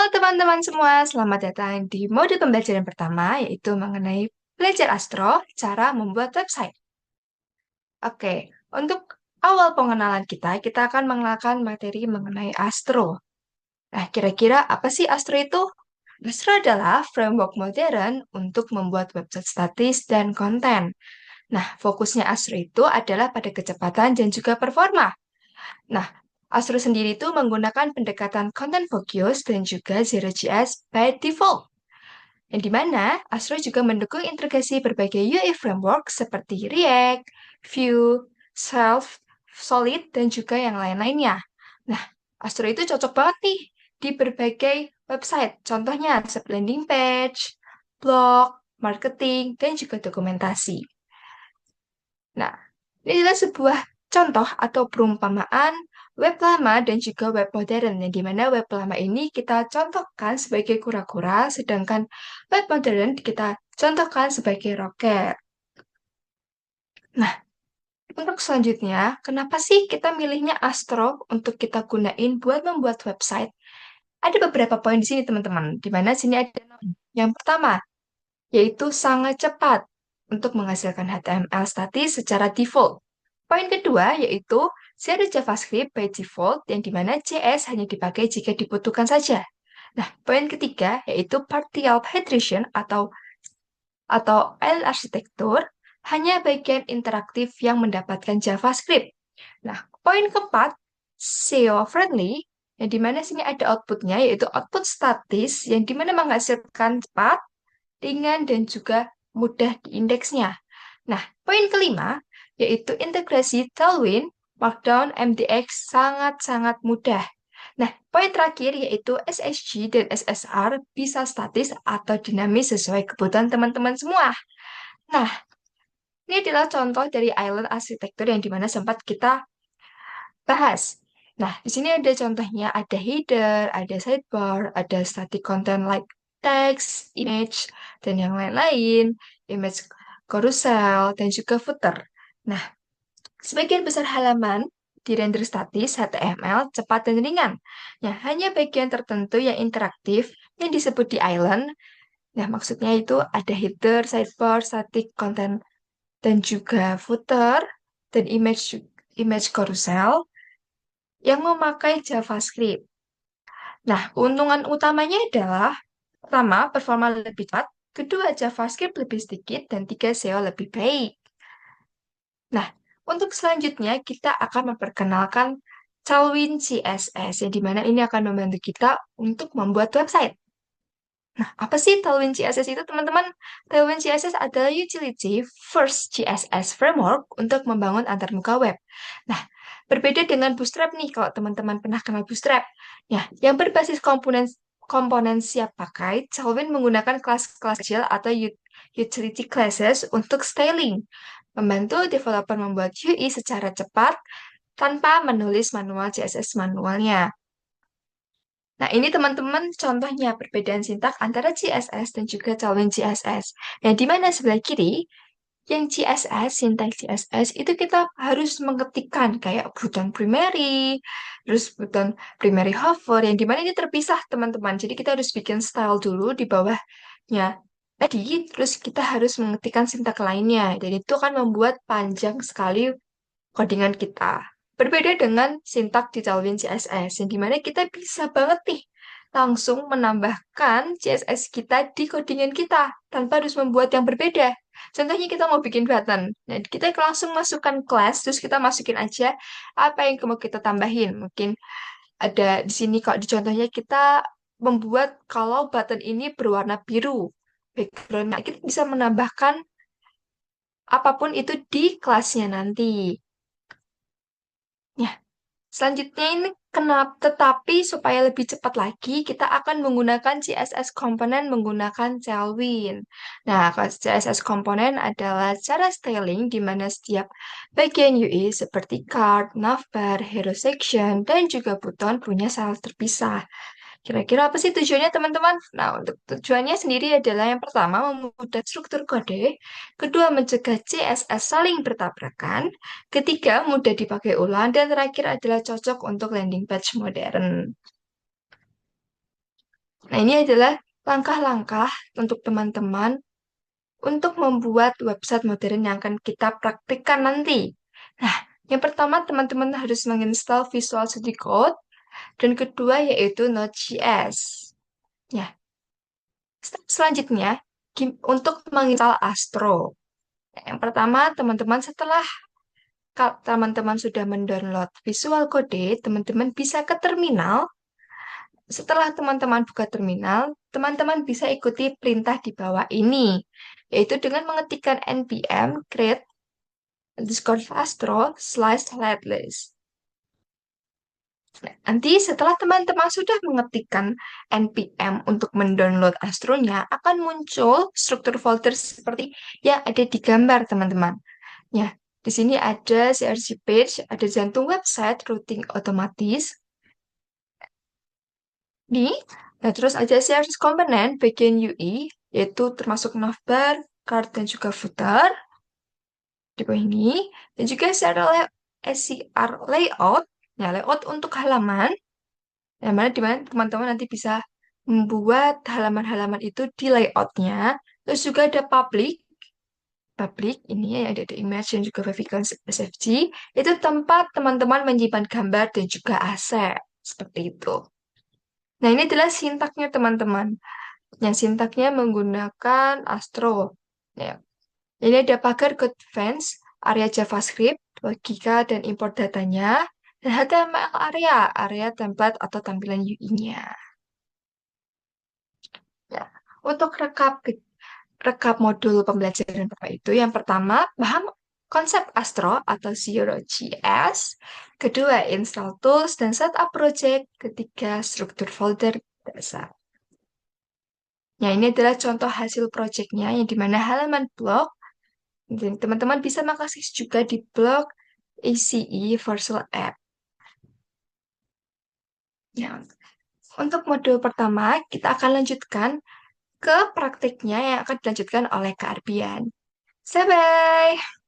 teman-teman semua, selamat datang di mode pembelajaran pertama, yaitu mengenai belajar Astro, cara membuat website. Oke, untuk awal pengenalan kita akan mengenalkan materi mengenai Astro. Nah, kira-kira apa sih Astro itu? Astro adalah framework modern untuk membuat website statis dan konten. Nah, fokusnya Astro itu adalah pada kecepatan dan juga performa. Nah, Astro sendiri itu menggunakan pendekatan content focus dan juga Zero.js by default. Yang dimana Astro juga mendukung integrasi berbagai UI framework seperti React, Vue, Self, Solid, dan juga yang lain-lainnya. Nah, Astro itu cocok banget nih di berbagai website. Contohnya seperti landing page, blog, marketing, dan juga dokumentasi. Nah, ini adalah sebuah contoh atau perumpamaan web lama dan juga web modern, yang dimana web lama ini kita contohkan sebagai kura-kura, sedangkan web modern kita contohkan sebagai roket. Nah, untuk selanjutnya, kenapa sih kita milihnya Astro untuk kita gunain buat membuat website? Ada beberapa poin di sini, teman-teman, di mana sini ada yang pertama, yaitu sangat cepat untuk menghasilkan HTML statis secara default. Poin kedua yaitu zero JavaScript by default yang dimana JS hanya dipakai jika dibutuhkan saja. Nah, poin ketiga yaitu partial hydration atau island arsitektur hanya bagian interaktif yang mendapatkan JavaScript. Nah, poin keempat, SEO friendly, yang dimana sini ada outputnya, yaitu output statis, yang dimana menghasilkan cepat, ringan, dan juga mudah diindeksnya. Nah, poin kelima, yaitu integrasi Tailwind, Markdown, MDX sangat-sangat mudah. Nah, poin terakhir yaitu SSG dan SSR bisa statis atau dinamis sesuai kebutuhan teman-teman semua. Nah, ini adalah contoh dari island arsitektur yang dimana sempat kita bahas. Nah, di sini ada contohnya, ada header, ada sidebar, ada static content like text, image, dan yang lain-lain, image carousel, dan juga footer. Nah, sebagian besar halaman dirender statis HTML cepat dan ringan. Nah, hanya bagian tertentu yang interaktif yang disebut di island. Nah, maksudnya itu ada header, sidebar, static content, dan juga footer, dan image carousel yang memakai JavaScript. Nah, keuntungan utamanya adalah pertama, performa lebih cepat, kedua, JavaScript lebih sedikit, dan tiga, SEO lebih baik. Nah, untuk selanjutnya kita akan memperkenalkan Tailwind CSS, yang dimana ini akan membantu kita untuk membuat website. Nah, apa sih Tailwind CSS itu, teman-teman? Tailwind CSS adalah utility first CSS framework untuk membangun antarmuka web. Nah, berbeda dengan Bootstrap nih, kalau teman-teman pernah kenal Bootstrap. Ya, yang berbasis komponen komponen siap pakai, Tailwind menggunakan kelas-kelas kecil atau utility classes untuk styling, membantu developer membuat UI secara cepat tanpa menulis manual CSS manualnya. Nah, ini teman-teman contohnya perbedaan sintak antara CSS dan juga Tailwind CSS. Yang di mana sebelah kiri, yang CSS, sintak CSS, itu kita harus mengetikkan kayak button primary, terus button primary hover, yang dimana ini terpisah teman-teman. Jadi kita harus bikin style dulu di bawahnya. Tadi, terus kita harus mengetikkan sintak lainnya. Dan itu akan membuat panjang sekali codingan kita. Berbeda dengan sintak di Tailwind CSS, yang dimana kita bisa banget nih langsung menambahkan CSS kita di codingan kita tanpa harus membuat yang berbeda. Contohnya kita mau bikin button, nah kita langsung masukkan class, terus kita masukin aja apa yang mau kita tambahin. Mungkin ada di sini kok di contohnya kita membuat kalau button ini berwarna biru backgroundnya, kita bisa menambahkan apapun itu di kelasnya nanti. Ya, selanjutnya ini kenapa, tetapi supaya lebih cepat lagi, kita akan menggunakan CSS komponen menggunakan Tailwind. Nah, kalau CSS komponen adalah cara styling di mana setiap bagian UI seperti card, navbar, hero section, dan juga button punya style terpisah. Kira-kira apa sih tujuannya, teman-teman? Nah, untuk tujuannya sendiri adalah yang pertama, memudahkan struktur kode, kedua, mencegah CSS saling bertabrakan, ketiga, mudah dipakai ulang, dan terakhir adalah cocok untuk landing page modern. Nah, ini adalah langkah-langkah untuk teman-teman untuk membuat website modern yang akan kita praktikkan nanti. Nah, yang pertama teman-teman harus menginstal Visual Studio Code dan kedua yaitu Node.js. Ya, step selanjutnya untuk menginstal Astro. Yang pertama, teman-teman setelah teman-teman sudah mendownload Visual Code, teman-teman bisa ke terminal. Setelah teman-teman buka terminal, teman-teman bisa ikuti perintah di bawah ini, yaitu dengan mengetikkan npm create underscore astro slash headless. Nah, nanti setelah teman-teman sudah mengetikkan npm untuk mendownload astronya, akan muncul struktur folder seperti yang ada di gambar, teman-teman. Ya, di sini ada CRC page, ada jantung website, routing otomatis. Nah, terus ada CRC komponen bagian UI, yaitu termasuk navbar, card, dan juga footer di bawah ini. Dan juga SCR layout, ya layout untuk halaman, yang mana di mana teman-teman nanti bisa membuat halaman-halaman itu di layoutnya. Terus juga ada public ini ya, ada image dan juga vertical SFG. Itu tempat teman-teman menyimpan gambar dan juga aset. Seperti itu. Nah, ini adalah sintaknya teman-teman. Yang sintaknya menggunakan Astro. Ya. Ini ada pagar code fence, area JavaScript, logika dan import datanya, dan HTML area template atau tampilan UI-nya. Ya. Untuk rekap modul pembelajaran Bapak itu, yang pertama, paham konsep Astro atau Zero.js, kedua, install tools dan setup project, ketiga, struktur folder dasar. Ya, ini adalah contoh hasil projectnya yang dimana halaman blog. Dan teman-teman bisa mengakses juga di blog ACE Virtual App. Ya, untuk modul pertama, kita akan lanjutkan ke praktiknya yang akan dilanjutkan oleh Kak Arbian. Bye-bye!